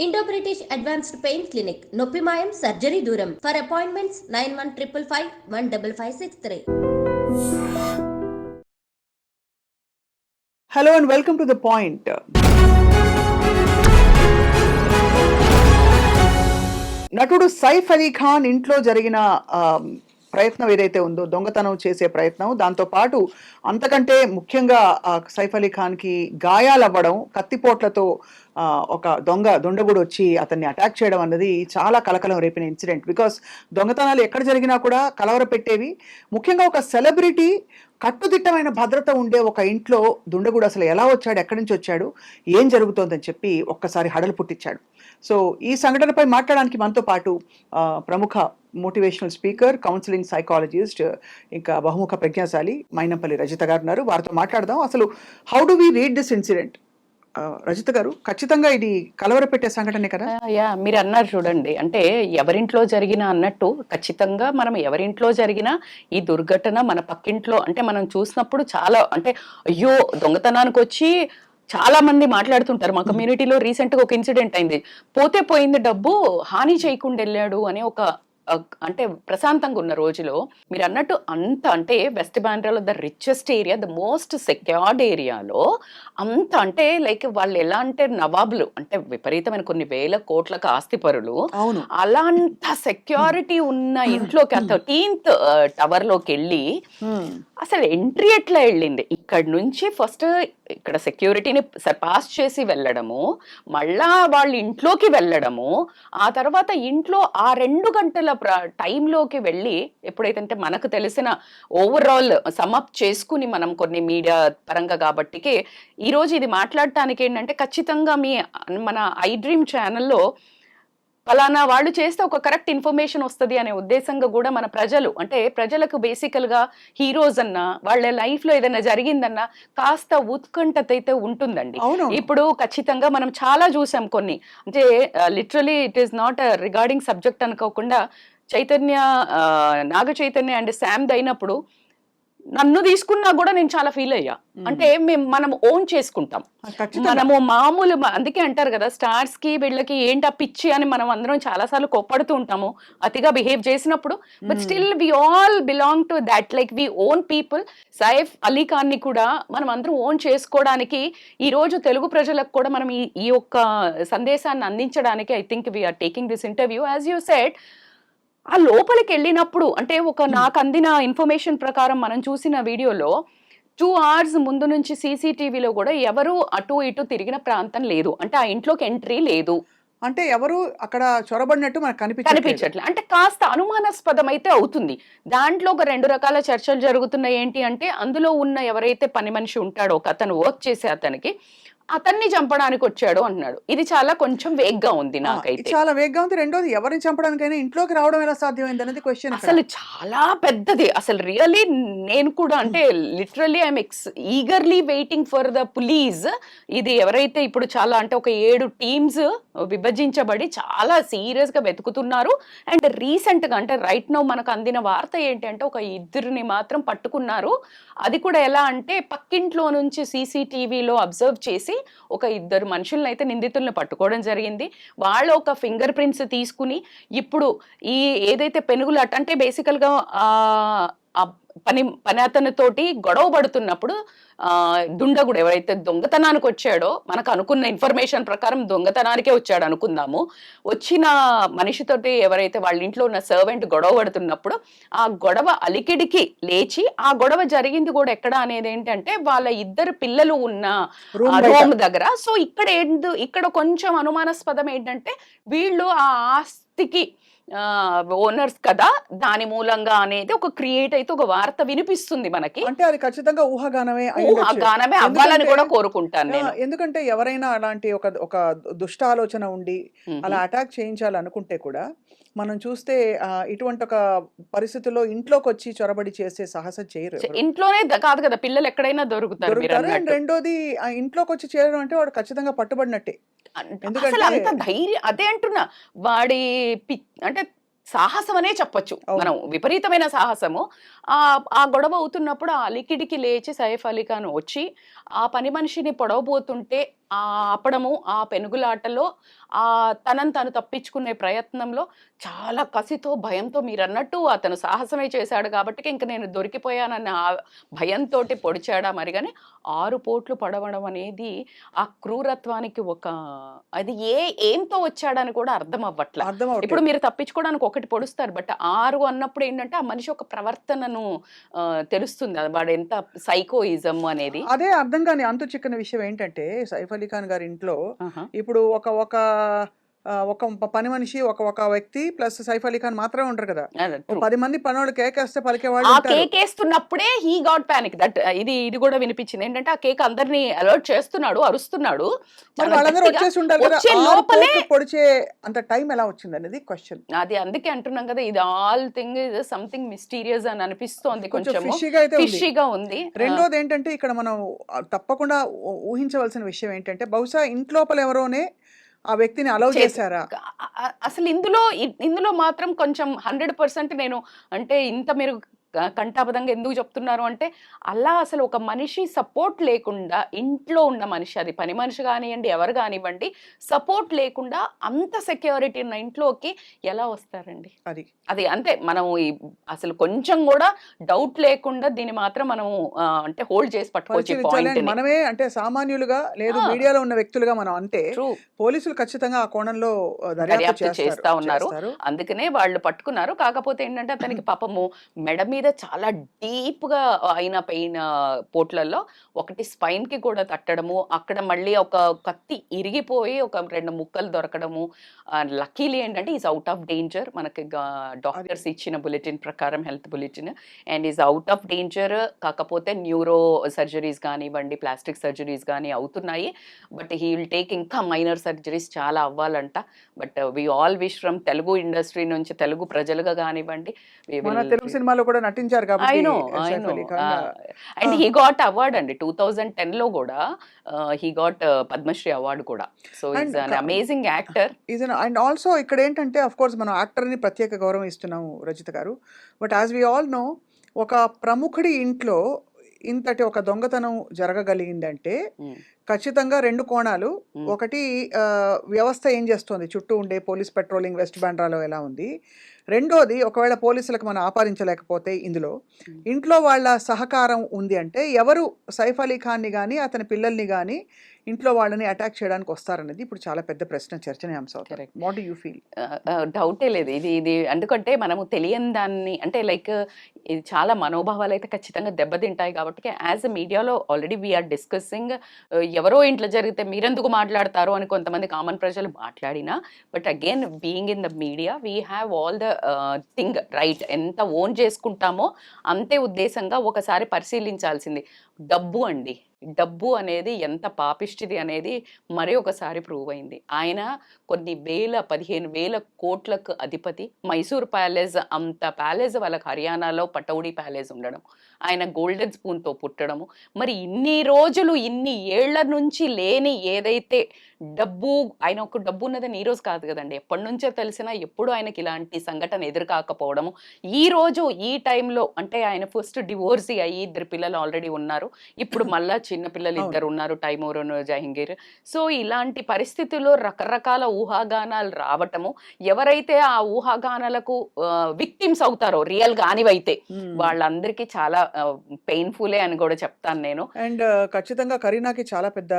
Indo British advanced pain clinic నొప్పి మాయం surgery దూరం for appointments 9155515563. Hello and welcome to The Point. నటుడు సైఫ్ అలీ ఖాన్ ఇంట్లో జరిగిన ప్రయత్నం ఏదైతే ఉందో దొంగతనం చేసే ప్రయత్నం, దాంతోపాటు అంతకంటే ముఖ్యంగా సైఫ్ అలీ ఖాన్కి గాయాలు అవ్వడం, కత్తిపోట్లతో ఒక దుండగుడు వచ్చి అతన్ని అటాక్ చేయడం అన్నది చాలా కలకలం రేపిన ఇన్సిడెంట్. బికాస్ దొంగతనాలు ఎక్కడ జరిగినా కూడా కలవర పెట్టేవి. ముఖ్యంగా ఒక సెలబ్రిటీ, కట్టుదిట్టమైన భద్రత ఉండే ఒక ఇంట్లో దుండగుడు అసలు ఎలా వచ్చాడు, ఎక్కడి నుంచి వచ్చాడు, ఏం జరుగుతోందని చెప్పి ఒక్కసారి హడలు పుట్టించాడు. సో ఈ సంఘటనపై మాట్లాడడానికి మనతో పాటు ప్రముఖ మోటివేషనల్ స్పీకర్, కౌన్సిలింగ్ సైకాలజిస్ట్, ఇంకా బహుముఖ ప్రజ్ఞాశాలి మైనంపల్లి రజిత గారు ఉన్నారు. వారితో మాట్లాడదాం. అసలు how do we read this incident? Rajitha garu, ఖచ్చితంగా ఇది కలవరపెట్టే సంఘటనే కదా? మీరు అన్నారు చూడండి, అంటే ఎవరింట్లో జరిగినా అన్నట్టు ఖచ్చితంగా మనం ఎవరింట్లో జరిగినా ఈ దుర్ఘటన మన పక్కింట్లో, అంటే మనం చూసినప్పుడు చాలా, అంటే అయ్యో దొంగతనానికి వచ్చి చాలా మంది మాట్లాడుతుంటారు. మా కమ్యూనిటీలో రీసెంట్ గా ఒక ఇన్సిడెంట్ అయింది. పోతే పోయింది, డబ్బు హాని చేయకుండా వెళ్ళాడు అనే ఒక, అంటే ప్రశాంతంగా ఉన్న రోజులో మీరు అన్నట్టు అంత, అంటే వెస్ట్ బాండ్రాలో the richest area, the most secured ఏరియాలో అంత, అంటే లైక్ వాళ్ళు ఎలా అంటే నవాబులు, అంటే విపరీతమైన కొన్ని వేల కోట్లకు ఆస్తిపరులు, అలాంత సెక్యూరిటీ ఉన్న ఇంట్లోకి ఆ 13th టవర్ లోకి వెళ్ళి అసలు ఎంట్రీ ఎట్లా వెళ్ళింది? ఇక్కడ నుంచి ఫస్ట్ ఇక్కడ సెక్యూరిటీని పాస్ చేసి వెళ్ళడము, మళ్ళా వాళ్ళ ఇంట్లోకి వెళ్ళడము, ఆ తర్వాత ఇంట్లో ఆ 2 గంటల టైంలోకి వెళ్ళి, ఎప్పుడైతే మనకు తెలిసిన ఓవరాల్ సమప్ చేసుకుని మనం కొన్ని మీడియా పరంగా కాబట్టికి ఈరోజు ఇది మాట్లాడటానికి ఏంటంటే, ఖచ్చితంగా మన ఐ డ్రీమ్ ఛానల్లో ఫలానా వాళ్ళు చేస్తే ఒక కరెక్ట్ ఇన్ఫర్మేషన్ వస్తుంది అనే ఉద్దేశంగా కూడా మన ప్రజలు, అంటే ప్రజలకు బేసికల్ గా హీరోస్ అన్నా వాళ్ళ లైఫ్ లో ఏదైనా జరిగిందన్నా కాస్త ఉత్కంఠత అయితే ఉంటుందండి. ఇప్పుడు ఖచ్చితంగా మనం చాలా చూసాం కొన్ని, అంటే literally it is not regarding subject అనుకోకుండా నాగ చైతన్య అండ్ శామ్ అయినప్పుడు నన్ను తీసుకున్నా కూడా నేను చాలా ఫీల్ అయ్యా. అంటే మనం ఓన్ చేసుకుంటాం, మనము మామూలు, అందుకే అంటారు కదా స్టార్స్ కి వీళ్ళకి ఏంటా పిచ్చి అని మనం అందరం చాలా సార్లు కోప్పడుతూ ఉంటాము అతిగా బిహేవ్ చేసినప్పుడు. But still we all belong to that, like we own people. Saif Ali Khan ని కూడా మనం అందరం ఓన్ చేసుకోవడానికి ఈ రోజు తెలుగు ప్రజలకు కూడా మనం ఈ యొక్క సందేశాన్ని అందించడానికి I think we're taking this interview. As you said, ఆ లోపలికి వెళ్ళినప్పుడు, అంటే నాకు అందిన ఇన్ఫర్మేషన్ ప్రకారం మనం చూసిన వీడియోలో 2 hours ముందు నుంచి సీసీటీవీలో కూడా ఎవరు అటు ఇటు తిరిగిన ప్రాంతం లేదు, అంటే ఆ ఇంట్లోకి ఎంట్రీ లేదు, అంటే ఎవరు అక్కడ చొరబడినట్టు మనకు కనిపించట్లేదు. అంటే కాస్త అనుమానాస్పదం అయితే అవుతుంది. దాంట్లో ఒక 2 రకాల చర్చలు జరుగుతున్నాయి. ఏంటి అంటే, అందులో ఉన్న ఎవరైతే పని మనిషి ఉంటాడో, ఒక అతను వర్క్ చేసే అతనికి అతన్ని చంపడానికి వచ్చాడు అంటున్నాడు. ఇది చాలా కొంచెం వేగ్గా ఉంది నాకైతే, చాలా వేగ్గా ఉంది. రెండోది, ఎవరిని చంపడానికైనా ఇంట్లోకి రావడం ఎలా సాధ్యమైంది అనేది క్వశ్చన్. అసలు చాలా పెద్దది. అసలు రియల్లీ నేను కూడా, అంటే literally I'm eagerly waiting for the pulleys. ఇది ఎవరైతే ఇప్పుడు చాలా, అంటే ఒక 7 టీమ్స్ విభజించబడి చాలా సీరియస్ గా వెతుకుతున్నారు. అండ్ రీసెంట్ గా, అంటే రైట్ నౌ మనకు అందిన వార్త ఏంటి అంటే, ఒక 2 మాత్రం పట్టుకున్నారు. అది కూడా ఎలా అంటే, పక్కింట్లో నుంచి సీసీటీవీలో అబ్జర్వ్ చేసి ఒక 2 మనుషులను అయితే నిందితులను పట్టుకోవడం జరిగింది. వాళ్ళు ఒక ఫింగర్ ప్రింట్స్ తీసుకుని ఇప్పుడు ఈ ఏదైతే పెనుగులాట, అంటే బేసికల్ గా పని అతనితోటి గొడవ పడుతున్నప్పుడు దుండగుడు ఎవరైతే దొంగతనానికి వచ్చాడో, మనకు అనుకున్న ఇన్ఫర్మేషన్ ప్రకారం దొంగతనానికే వచ్చాడు అనుకుందాము, వచ్చిన మనిషితోటి ఎవరైతే వాళ్ళ ఇంట్లో ఉన్న సర్వెంట్ గొడవ పడుతున్నప్పుడు ఆ గొడవ అలికిడికి లేచి, ఆ గొడవ జరిగింది కూడా ఎక్కడ అనేది ఏంటంటే వాళ్ళ 2 పిల్లలు ఉన్న రూమ్ దగ్గర. సో ఇక్కడ కొంచెం అనుమానాస్పదం ఏంటంటే, వీళ్ళు ఆ ఆస్తికి ఓనర్స్ కదా, దాని మూలంగా అనేది ఒక క్రియేట్ అయితే ఒక వార్త వినిపిస్తుంది మనకి. అంటే అది ఖచ్చితంగా ఊహాగానమే అవ్వాలని కూడా కోరుకుంటాను నేను. ఎందుకంటే ఎవరైనా అలాంటి ఒక దుష్ట ఆలోచన ఉండి అలా అటాక్ చేయించాలనుకుంటే కూడా మనం చూస్తే ఇటువంటి ఒక పరిస్థితుల్లో ఇంట్లోకి వచ్చి చొరబడి చేసే సాహసం చేయరు. ఇంట్లోనే కాదు కదా, పిల్లలు ఎక్కడైనా దొరుకుతారు. రెండోది, ఇంట్లోకి వచ్చి చేయడం అంటే వాడు ఖచ్చితంగా పట్టుబడినట్టే. ఎందుకంటే అంత ధైర్యం, అదే అంటున్నా, వాడి అంటే సాహసం అనే చెప్పొచ్చు మనం, విపరీతమైన సాహసము. ఆ గొడవ అవుతున్నప్పుడు ఆ అలికిడికి లేచి సైఫ్ అలీ ఖాన్ వచ్చి ఆ పని మనిషిని పొడవబోతుంటే ఆపడము, ఆ పెనుగులాటలో తనను తను తప్పించుకునే ప్రయత్నంలో చాలా కసితో, భయంతో మీరన్నట్టు అతను సాహసమే చేశాడు కాబట్టి ఇంక నేను దొరికిపోయానన్న భయంతోటి పొడిచాడా మరి గాని 6 పోట్లు పడవడం అనేది ఆ క్రూరత్వానికి అది ఏంతో వచ్చాడని కూడా అర్థం అవ్వట్ల. ఇప్పుడు మీరు తప్పించుకోవడానికి ఒకటి పొడుస్తారు, బట్ 6 అన్నప్పుడు ఏంటంటే ఆ మనిషి ఒక ప్రవర్తనను తెలుస్తుంది, వాడు ఎంత సైకోయిజం అనేది. అదే అర్థం కాని అంతు చిక్కని విషయం ఏంటంటే సైఫ్ అలీ ఖాన్ గారి ఇంట్లో ఇప్పుడు ఒక పని మనిషి ఒక వ్యక్తి ప్లస్ సైఫ్ అలీ ఖాన్ మాత్రమే ఉంటారు కదా. 10 మంది పనోళ్ళు కేకేస్తే పలికేవాళ్ళు. ఆ కేకేస్తున్నప్పుడే హీ గాట్ పానిక్. దట్ ఇది కూడా వినిపించింది ఏంటంటే ఆ కేక్ అందరినీ అలర్ట్ చేస్తున్నాడు, అరుస్తున్నాడు. వాళ్ళందరూ వచ్చేసి ఉంటారు కదా, లోపలే పొడిచే అంత టైం ఎలా వచ్చింది అనేది క్వశ్చన్. అది అందుకే అంటున్నాం కదా, ఇది all thing is something mysterious అని అనిపిస్తోంది, కొంచెం ఫిషీగా ఉంది. రెండోది ఏంటంటే ఇక్కడ మనం తప్పకుండా ఊహించవలసిన విషయం ఏంటంటే బహుశా ఇంట్లోపల ఎవరోనే ఆ వ్యక్తిని అలౌ చేశారా అసలు. ఇందులో మాత్రం కొంచెం 100% నేను అంటే ఇంత మీరు కంఠాబద్ధంగా ఎందుకు చెప్తున్నారు అంటే అలా అసలు ఒక మనిషి సపోర్ట్ లేకుండా, ఇంట్లో ఉన్న మనిషి, అది పని మనిషి కానివ్వండి ఎవరు కానివ్వండి, సపోర్ట్ లేకుండా అంత సెక్యూరిటీ ఉన్న ఇంట్లోకి ఎలా వస్తారండి? అది అంతే. మనం అసలు కొంచెం కూడా డౌట్ లేకుండా దీన్ని మాత్రం మనం అంటే హోల్డ్ చేసి పట్టుకోవచ్చు. మనమే అంటే సామాన్యులుగా లేదు మీడియాలో ఉన్న వ్యక్తులుగా మనం అంటే పోలీసులు ఖచ్చితంగా ఆ కోణంలో దర్యాప్తు చేస్తా ఉన్నారు, అందుకనే వాళ్ళు పట్టుకున్నారు. కాకపోతే ఏంటంటే అతనికి పాపము మెడ మీద చాలా డీప్ గా అయిన పెయిన్ పోట్లలో ఒకటి స్పైన్ కి కూడా తట్టడము, అక్కడ మళ్ళీ ఒక కత్తి ఇరిగిపోయి ఒక 2 ముక్కలు దొరకడము. లక్కీలీ ఏంటంటే ఈజ్ అవుట్ ఆఫ్ డేంజర్. మనకి డాక్టర్స్ ఇచ్చిన బులెటిన్ ప్రకారం, health bulletin, and is out of danger. కాకపోతే న్యూరో సర్జరీస్ కానివ్వండి, ప్లాస్టిక్ సర్జరీస్ కానీ అవుతున్నాయి, బట్ హీ విల్ టేక్ ఇంకా మైనర్ సర్జరీస్ చాలా అవ్వాలంట. But we all wish from Telugu industry నుంచి, తెలుగు ప్రజలుగా కానివ్వండి, తెలుగు సినిమాలో కూడా నటించారు కాబట్టి. అండ్ హీ గాట్ అవార్డ్ అండి 2010 లో కూడా, హీ గాట్ పద్మశ్రీ అవార్డు కూడా. So is an amazing actor. And also ఇక్కడ ఏంటంటే అఫ్ కోర్స్ మనం యాక్టర్ ని ప్రత్యేక గౌరవం ఇస్తున్నాము Rajitha garu, but as we all know ఒక ప్రముఖుడి ఇంట్లో ఇంతటి ఒక దొంగతనం జరగగలిగిందంటే ఖచ్చితంగా 2 కోణాలు. ఒకటి వ్యవస్థ ఏం చేస్తుంది, చుట్టూ ఉండే పోలీస్ పెట్రోలింగ్ వెస్ట్ బాండ్రాలో ఎలా ఉంది. రెండోది ఒకవేళ పోలీసులకు మనం ఆపాదించలేకపోతే ఇంట్లో వాళ్ళ సహకారం ఉంది అంటే ఎవరు సైఫ్ అలీ ఖాన్ని కానీ అతని పిల్లల్ని కానీ ఇంట్లో వాళ్ళని అటాక్ చేయడానికి వస్తారనేది ఇప్పుడు చాలా పెద్ద ప్రశ్న, చర్చనీయాంశం. What do you feel? డౌటే లేదు ఇది ఎందుకంటే మనము తెలియని దాన్ని అంటే లైక్ ఇది చాలా మనోభావాలు అయితే ఖచ్చితంగా దెబ్బతింటాయి కాబట్టి యాజ్ ఎ మీడియాలో ఆల్రెడీ వీఆర్ డిస్కసింగ్. ఎవరో ఇంట్లో జరిగితే మీరెందుకు మాట్లాడతారు అని కొంతమంది కామన్ ప్రజలు మాట్లాడినా, but again being in the media we have all the thing right. ఎంత ఓన్ చేసుకుంటామో అంతే ఉద్దేశంగా ఒకసారి పరిశీలించాల్సింది. డబ్బు అండి, డబ్బు అనేది ఎంత పాపిష్టిది అనేది మరి ఒకసారి ప్రూవ్ అయింది. ఆయన కొన్ని 15,000 కోట్లకు అధిపతి. మైసూర్ ప్యాలెస్ అంత ప్యాలెస్ వాళ్ళకి హర్యానాలో పటౌడీ ప్యాలెస్ ఉండడం, ఆయన గోల్డెన్ స్పూన్తో పుట్టడము, మరి ఇన్ని రోజులు ఇన్ని ఏళ్ల నుంచి లేని ఏదైతే డబ్బు, ఆయన ఒక డబ్బు ఉన్నదని ఈ రోజు కాదు కదండి, ఎప్పటి నుంచో తెలిసినా ఎప్పుడు ఆయనకి ఇలాంటి సంఘటన ఎదురుకాకపోవడము. ఈ రోజు ఈ టైంలో అంటే ఆయన ఫస్ట్ డివోర్సీ అయ్యి 2 పిల్లలు ఆల్రెడీ ఉన్నారు, ఇప్పుడు మళ్ళా చిన్న పిల్లలు 2 ఉన్నారు, టైమూర్ జహంగీర్. సో ఇలాంటి పరిస్థితుల్లో రకరకాల ఊహాగానాలు రావటము, ఎవరైతే ఆ ఊహాగానాలకు విక్టిమ్స్ అవుతారో రియల్ గానివైతే వాళ్ళందరికీ చాలా పెయిన్ఫుల్ అని కూడా చెప్తాను నేను. అండ్ ఖచ్చితంగా కరీనాకి చాలా పెద్ద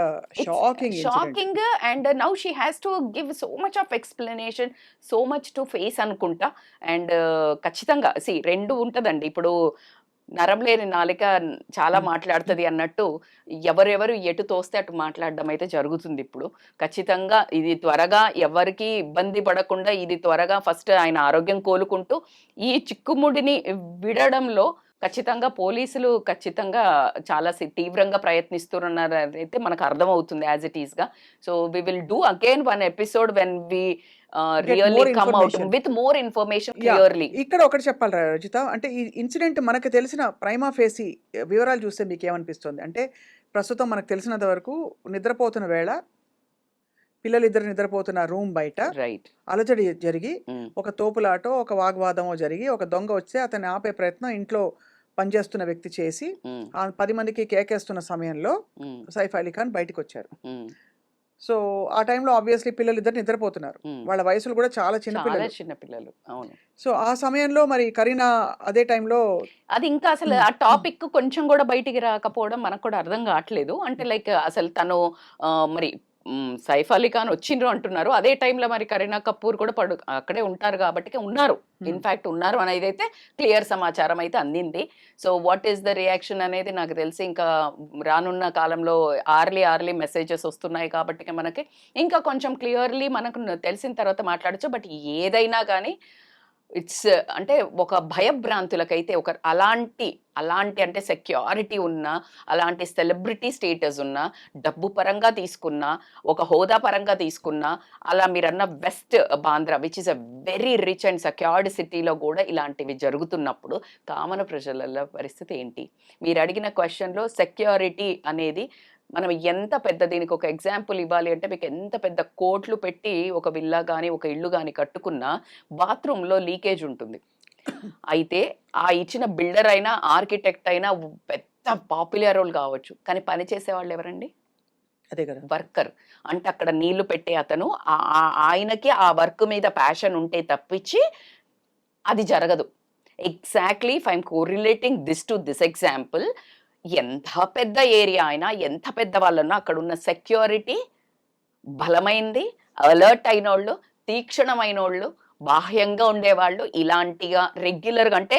shocking. And now she has to give so much of explanation, so much to face అనుకుంటా. అండ్ ఖచ్చితంగా 2 ఉంటదండి. ఇప్పుడు నరం లేని నాలిక చాలా మాట్లాడుతుంది అన్నట్టు ఎవరెవరు ఎటు తోస్తే అటు మాట్లాడడం అయితే జరుగుతుంది. ఇప్పుడు ఖచ్చితంగా ఇది త్వరగా ఎవరికి ఇబ్బంది పడకుండా, ఇది త్వరగా ఫస్ట్ ఆయన ఆరోగ్యం కోలుకుంటూ ఈ చిక్కుముడిని విడడంలో ఖచ్చితంగా పోలీసులు ఖచ్చితంగా చాలా తీవ్రంగా ప్రయత్నిస్తున్నారు అయితే మనకు అర్థమవుతుంది యాజ్ ఇట్ ఈస్గా. So we will do again one episode when we really come out with more information clearly. ఇక్కడ ఒకటి చెప్పాలి రజిత, అంటే ఈ ఇన్సిడెంట్ మనకు తెలిసిన ప్రైమా ఫేసి వివరాలు చూస్తే మీకు ఏమనిపిస్తుంది అంటే, ప్రస్తుతం మనకు తెలిసినంత వరకు నిద్రపోతున్న వేళ పిల్లలిద్దరు నిద్రపోతున్న రూమ్ బయట అలజడి జరిగి ఒక తోపులాటో ఒక వాగ్వాదమో జరిగి ఒక దొంగ వచ్చి అతన్ని ఆపే ప్రయత్నం ఇంట్లో పనిచేస్తున్న వ్యక్తి చేసి ఉమ్, ఆ 10 మందికి కేకేస్తున్న సమయంలో ఉమ్, సైఫ్ అలీ ఖాన్ బయటకు వచ్చారు. ఉమ్, సో ఆ టైంలో ఆబ్వియస్లీ పిల్లలు ఇద్దరు నిద్రపోతున్నారు. ఉమ్. వాళ్ళ వయసులు కూడా చాలా చిన్న చాలా పిల్లలు. చిన్న పిల్లలు, అవును. సో ఆ సమయంలో మరి కరీనా అదే టైంలో అది ఇంకా అసలు ఆ టాపిక్ కొంచెం కూడా బయటికి రాకపోవడం మనకు కూడా అర్థం కావట్లేదు. అంటే లైక్ అసలు తను మరి సైఫ్ అలీ ఖాన్ వచ్చిండ్రు అంటున్నారు, అదే టైంలో మరి కరీనా కపూర్ కూడా అక్కడే ఉంటారు కాబట్టి ఉన్నారు, ఇన్ఫాక్ట్ ఉన్నారు అనేది అయితే క్లియర్ సమాచారం అయితే అందింది. So what is the reaction అనేది నాకు తెలిసి ఇంకా రానున్న కాలంలో ఆర్లీ మెసేజెస్ వస్తున్నాయి కాబట్టి మనకి ఇంకా కొంచెం క్లియర్లీ మనకు తెలిసిన తర్వాత మాట్లాడచ్చు. బట్ ఏదైనా కానీ ఇట్స్ అంటే ఒక భయభ్రాంతులకైతే ఒక అలాంటి అంటే సెక్యూరిటీ ఉన్న, అలాంటి సెలబ్రిటీ స్టేటస్ ఉన్న, డబ్బు పరంగా తీసుకున్న, ఒక హోదా పరంగా తీసుకున్న, అలా మీరన్న west Bandra which is a very rich and secured సిటీలో కూడా ఇలాంటివి జరుగుతున్నప్పుడు కామన్ ప్రజల పరిస్థితి ఏంటి? మీరు అడిగిన క్వశ్చన్లో సెక్యూరిటీ అనేది మనం ఎంత పెద్ద, దీనికి ఒక ఎగ్జాంపుల్ ఇవ్వాలి అంటే మీకు ఎంత పెద్ద కోట్లు పెట్టి ఒక విల్లా కానీ ఒక ఇల్లు కానీ కట్టుకున్నా బాత్రూంలో లీకేజ్ ఉంటుంది. అయితే ఆ ఇచ్చిన బిల్డర్ అయినా ఆర్కిటెక్ట్ అయినా పెద్ద పాపులర్ రోల్ కావచ్చు, కానీ పని చేసే వాళ్ళు ఎవరండి? అదే కదా వర్కర్. అంటే అక్కడ నీళ్లు పెట్టే అతను ఆయనకి ఆ వర్క్ మీద ప్యాషన్ ఉంటే తప్పించి అది జరగదు. Exactly if I'm correlating this to this example, ఎంత పెద్ద ఏరియా అయినా, ఎంత పెద్ద వాళ్ళన్నా అక్కడ ఉన్న సెక్యూరిటీ బలమైంది, అలర్ట్ అయినోళ్ళు, తీక్షణమైనోళ్ళు, బాహ్యంగా ఉండేవాళ్ళు, ఇలాంటిగా రెగ్యులర్గా అంటే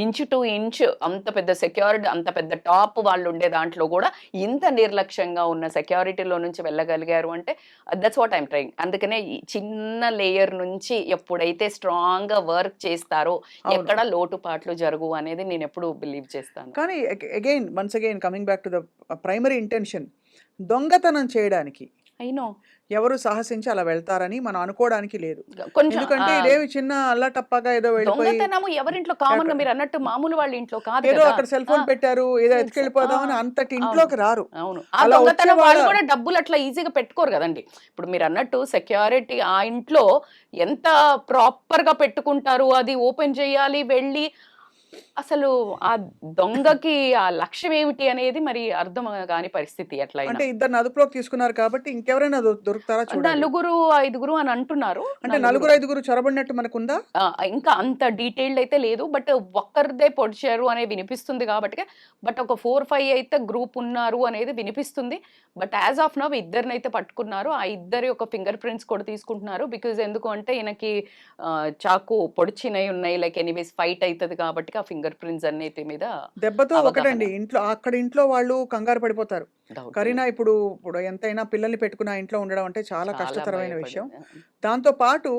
ఇంచు టు ఇంచు అంత పెద్ద సెక్యూరిటీ, అంత పెద్ద టాప్ వాళ్ళు ఉండే దాంట్లో కూడా ఇంత నిర్లక్ష్యంగా ఉన్న సెక్యూరిటీలో నుంచి వెళ్ళగలిగారు అంటే దట్స్ వాట్ ఐమ్ ట్రైయింగ్. అందుకనే ఈ చిన్న లేయర్ నుంచి ఎప్పుడైతే స్ట్రాంగ్గా వర్క్ చేస్తారో ఎక్కడ లోటుపాట్లు జరుగు అనేది నేను ఎప్పుడు బిలీవ్ చేస్తాను. కానీ once again coming back to the primary intention, దొంగతనం చేయడానికి అయినో ఎవరు సాహసించి అలా వెళ్తారని మనం అనుకోవడానికి లేదు. కొంచెం ఎందుకంటే ఇదేమి చిన్న అల్లటప్పగా ఏదో వెళ్ళిపోయి దొంగతనము ఎవరింట్లో కామన్ గా మీరు అన్నట్టు మామూలు వాళ్ళ ఇంట్లో కాదు ఏదో కదా. అక్కడ సెల్ ఫోన్ పెట్టారు ఏదో ఎత్తుకెళ్ళిపోదామని అంతటి ఇంట్లోకి రారు. అవును, ఆ అలా దొంగతనం వచ్చే వాళ్ళు వాళ్ళ కూడా డబ్బులు అట్లా ఈజీగా పెట్టుకోరు కదండి. ఇప్పుడు మీరు అన్నట్టు సెక్యూరిటీ ఆ ఇంట్లో ఎంత ప్రాపర్ గా పెట్టుకుంటారు, అది ఓపెన్ చేయాలి వెళ్ళి, అసలు ఆ దొంగకి ఆ లక్ష్యం ఏమిటి అనేది మరి అర్థం కాని పరిస్థితి. ఎట్లా అంటే ఇద్దరు అదుపులోకి తీసుకున్నారు కాబట్టి ఇంకెవరైనా దొరుకుతారా చూడండి. 4-5 అని అంటున్నారు. అంటే 4-5 చొరబడినట్టు మనకుందా? ఇంకా అంత డీటెయిల్డ్ అయితే లేదు, బట్ ఒక్కరిదే పొడిచారు అనేది వినిపిస్తుంది కాబట్టి. బట్ ఒక 4-5 అయితే గ్రూప్ ఉన్నారు అనేది వినిపిస్తుంది. బట్ యాజ్ ఆఫ్ నవ్ ఇద్దరినైతే పట్టుకున్నారు. ఆ ఇద్దరి ఒక ఫింగర్ ప్రింట్స్ కూడా తీసుకుంటున్నారు. బికాజ్ ఎందుకు అంటే ఈయనకి చాకు పొడిచినవి ఉన్నాయి, లైక్ ఎనీవేస్ ఫైట్ అవుతుంది కాబట్టి ఆ ఫింగర్ ప్రింట్స్ అన్నిటి మీద దెబ్బతో ఒకటండి, ఇంట్లో వాళ్ళు కంగారు పడిపోతారు. కరీనా ఇప్పుడు ఎంతైనా పిల్లల్ని పెట్టుకున్న ఇంట్లో ఉండడం అంటే చాలా కష్టతరమైన విషయం. దాంతో పాటు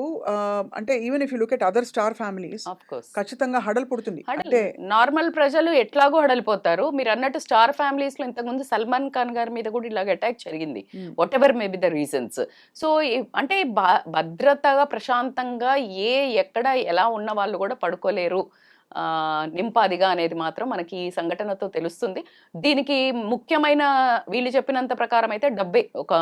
అంటే even if you look at other star families ఖచ్చితంగా హడల్ పుడుతుంది. అంటే నార్మల్ ప్రజలు ఎట్లాగో హడలిపోతారు. మీరు అన్నట్టు స్టార్ ఫ్యామిలీస్ లో ఇంతకుముందు సల్మాన్ ఖాన్ గారి మీద కూడా ఇలాగ అటాక్ జరిగింది, what ever may be the reasons. So అంటే భద్రతగా ప్రశాంతంగా ఎక్కడ ఎలా ఉన్న వాళ్ళు కూడా పడుకోలేరు నింపాదిగా అనేది మాత్రం మనకి ఈ సంఘటనతో తెలుస్తుంది. దీనికి ముఖ్యమైన వీళ్ళు చెప్పినంత ప్రకారం అయితే డబ్బే. ఒక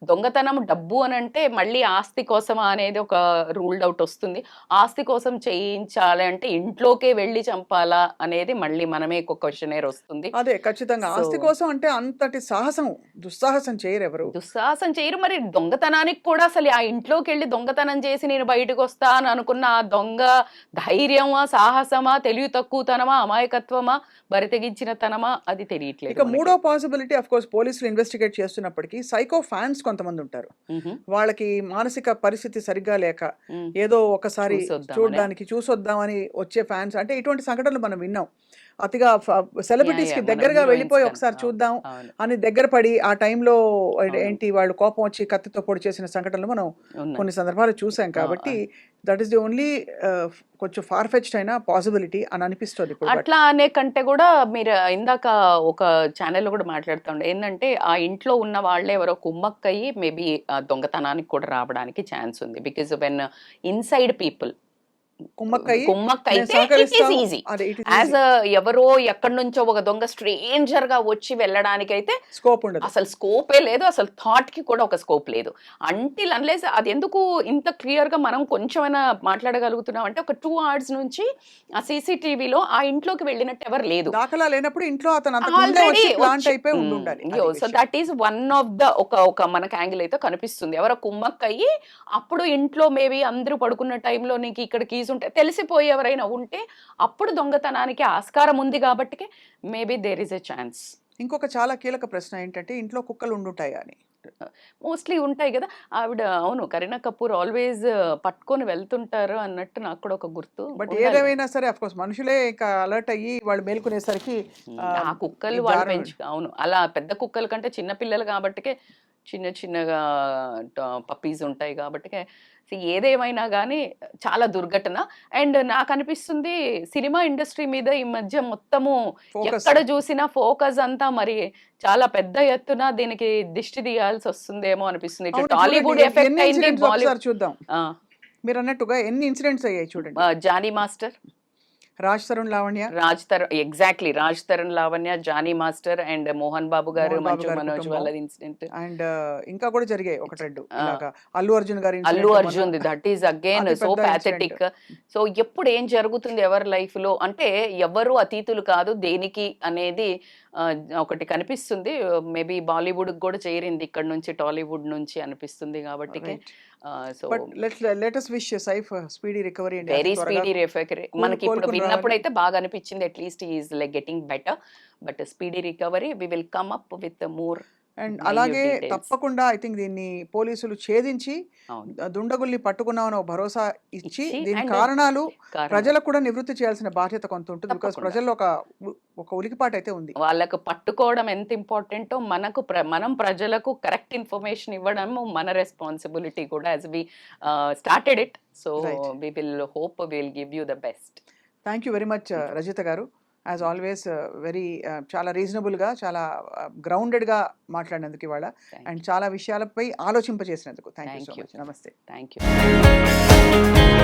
దొంగతనం డబ్బు అని అంటే మళ్ళీ ఆస్తి కోసమా అనేది ఒక రూల్డ్ అవుట్ వస్తుంది. ఆస్తి కోసం చేయించాలి అంటే ఇంట్లోకే వెళ్ళి చంపాలా అనేది మళ్ళీ మనమే ఒక క్వశ్చనేర్ వస్తుంది. అదే ఖచ్చితంగా ఆస్తి కోసం అంటే అంతటి దుస్సాహసం చేయరు ఎవరు. దుస్సాహసం చేయరు. మరి దొంగతనానికి కూడా అసలు ఆ ఇంట్లోకి వెళ్ళి దొంగతనం చేసి నేను బయటకు వస్తా అని అనుకున్న ఆ దొంగ ధైర్యమా, సాహసమా, తెలివి తక్కువతనమా, అమాయకత్వమా, బరితెగించిన తనమా అది తెలియట్లేదు. ఇక మూడో పాసిబిలిటీ ఆఫ్ కోర్స్ పోలీసులు ఇన్వెస్టిగేట్ చేస్తున్నప్పటికీ సైకో ఫ్యాన్స్ కొంతమంది ఉంటారు. వాళ్ళకి మానసిక పరిస్థితి సరిగ్గా లేక ఏదో ఒకసారి చూసొద్దామని వచ్చే ఫ్యాన్స్. అంటే ఇటువంటి సంఘటనలు మనం విన్నాం. అతిగా సెలబ్రిటీస్ కి దగ్గరగా వెళ్ళిపోయి ఒకసారి చూద్దాం అని దగ్గర పడి ఆ టైంలో ఏంటి వాళ్ళు కోపం వచ్చి కత్తితో పొడి చేసిన సంఘటనలు మనం కొన్ని సందర్భాలు చూసాం. కాబట్టి దట్ ఈస్ ది ఓన్లీ కొంచెం ఫార్ ఫెచ్డ్ అయిన పాసిబిలిటీ అని అనిపిస్తుంది. అట్లా అనే కంటే కూడా మీరు ఇందాక ఒక ఛానల్లో కూడా మాట్లాడుతుండే ఏంటంటే ఆ ఇంట్లో ఉన్న వాళ్ళే ఎవరో కుమ్మక్కయ్యి మేబీ దొంగతనానికి కూడా రావడానికి ఛాన్స్ ఉంది. బికాజ్ వెన్ ఇన్సైడ్ పీపుల్ కుమ్మక్కైతే ఇట్ ఈస్ ఈజీ. యాజ్ ఎవరో ఎక్కడి నుంచో ఒక దొంగ స్ట్రేంజర్ గా వచ్చి వెళ్ళడానికైతే స్కోప్ ఉండదు, అసలు స్కోపే లేదు, అసలు థాట్ కి కూడా ఒక స్కోప్ లేదు. అంటిల్ అన్లెస్ అది ఎందుకు ఇంత క్లియర్ గా మనం కొంచెమైనా మాట్లాడగలుగుతున్నాం అంటే ఒక 2 hours నుంచి ఆ సీసీటీవీలో ఆ ఇంట్లోకి వెళ్ళినట్టు ఎవరు లేదు, దాఖలా లేనప్పుడు ఇంట్లో అతను అంతకుముందే వచ్చి ప్లాంట్ అయిపోయి ఉండాలి. So that is one of the ఒక మనకు యాంగిల్ అయితే కనిపిస్తుంది. ఎవరో కుమ్మక్కయ్యి అప్పుడు ఇంట్లో మేబీ అందరూ పడుకున్న టైంలో నీకు ఇక్కడ కీస్ ఉంటే తెలిసిపోయి ఎవరైనా ఉంటే అప్పుడు దొంగతనానికి ఆస్కారం ఉంది కాబట్టి maybe there is a chance. ఇంకొక చాలా కీలక ప్రశ్న ఏంటంటే ఇంట్లో కుక్కలు ఉండుంటాయి అని. మోస్ట్లీ ఉంటాయి కదా ఆవిడ. అవును, కరీనా కపూర్ ఆల్వేస్ పట్టుకొని వెళ్తుంటారు అన్నట్టు నాకు కూడా ఒక గుర్తు. బట్ ఏదేమైనా సరే అఫ్ కోర్స్ మనుషులే ఇంకా అలర్ట్ అయ్యి వాళ్ళు మేల్కొనేసరికి ఆ కుక్కలు వాళ్ళు అవును, అలా పెద్ద కుక్కల కంటే చిన్న పిల్లలు కాబట్టికే చిన్నగా పప్పీస్ ఉంటాయి కాబట్టి ఏదేమైనా కానీ చాలా దుర్ఘటన. అండ్ నాకు అనిపిస్తుంది సినిమా ఇండస్ట్రీ మీద ఈ మధ్య మొత్తము ఎక్కడ చూసినా ఫోకస్ అంతా మరి చాలా పెద్ద ఎత్తున దీనికి దిష్టి తీయాల్సి వస్తుందేమో అనిపిస్తుంది. టాలీవుడ్ ఎఫెక్ట్ అయింది, బాలీవుడ్. చూద్దాం, మీరు అన్నట్టుగా ఎన్ని ఇన్సిడెంట్స్ అయ్యాయి చూడండి. Johnny master, Raj Tarun Lavanya, exactly Raj Tarun Lavanya, Johnny master and Mohan Babu garu, Manchu Manoj వాళ్ళ ఇన్సిడెంట్. అండ్ ఇంకా కూడా జరిగాయి ఒకటి రెండు. అల్లు అర్జున్ గారి, Allu Arjun that is again so pathetic. So ఎప్పుడు ఏం జరుగుతుంది ఎవరి లైఫ్ లో అంటే ఎవరు అతీతులు కాదు దేనికి అనేది ఒకటి కనిపిస్తుంది. మేబీ బాలీవుడ్ కూడా చేరింది ఇక్కడ నుంచి, టాలీవుడ్ నుంచి అనిపిస్తుంది కాబట్టి. So let us wish Saif speedy recovery and very speedy recovery. మనకి ఇప్పుడు విన్నప్పుడు అయితే బాగా అనిపించింది, at least he is like getting better, but speedy recovery we will come up with more. And అలాగే తప్పకుండా ఐ థింక్ దీన్ని పోలీసులు ఛేదించి దుండగుల్ని పట్టుకున్నామని భరోసా ఇచ్చి దీని కారణాలు ప్రజలకు కూడా నివృత్తి చేయాల్సిన బాధ్యత కొంత ఉంటుంది. బికాస్ ప్రజల్లో ఒక ఉలికిపాటు అయితే ఉంది. వాళ్ళకు పట్టుకోవడం ఎంత ఇంపార్టెంటో మనం ప్రజలకు కరెక్ట్ ఇన్ఫర్మేషన్ ఇవ్వడం మన రెస్పాన్సిబిలిటీ కూడా, as we started it. So we will hope we will give you the best. Thank you very much Rajitha garu. As always very చాలా రీజనబుల్గా, చాలా గ్రౌండెడ్గా మాట్లాడినందుకు ఇవాళ, అండ్ చాలా విషయాలపై ఆలోచింపజేసినందుకు థ్యాంక్ యూ సో మచ్. నమస్తే. Thank you.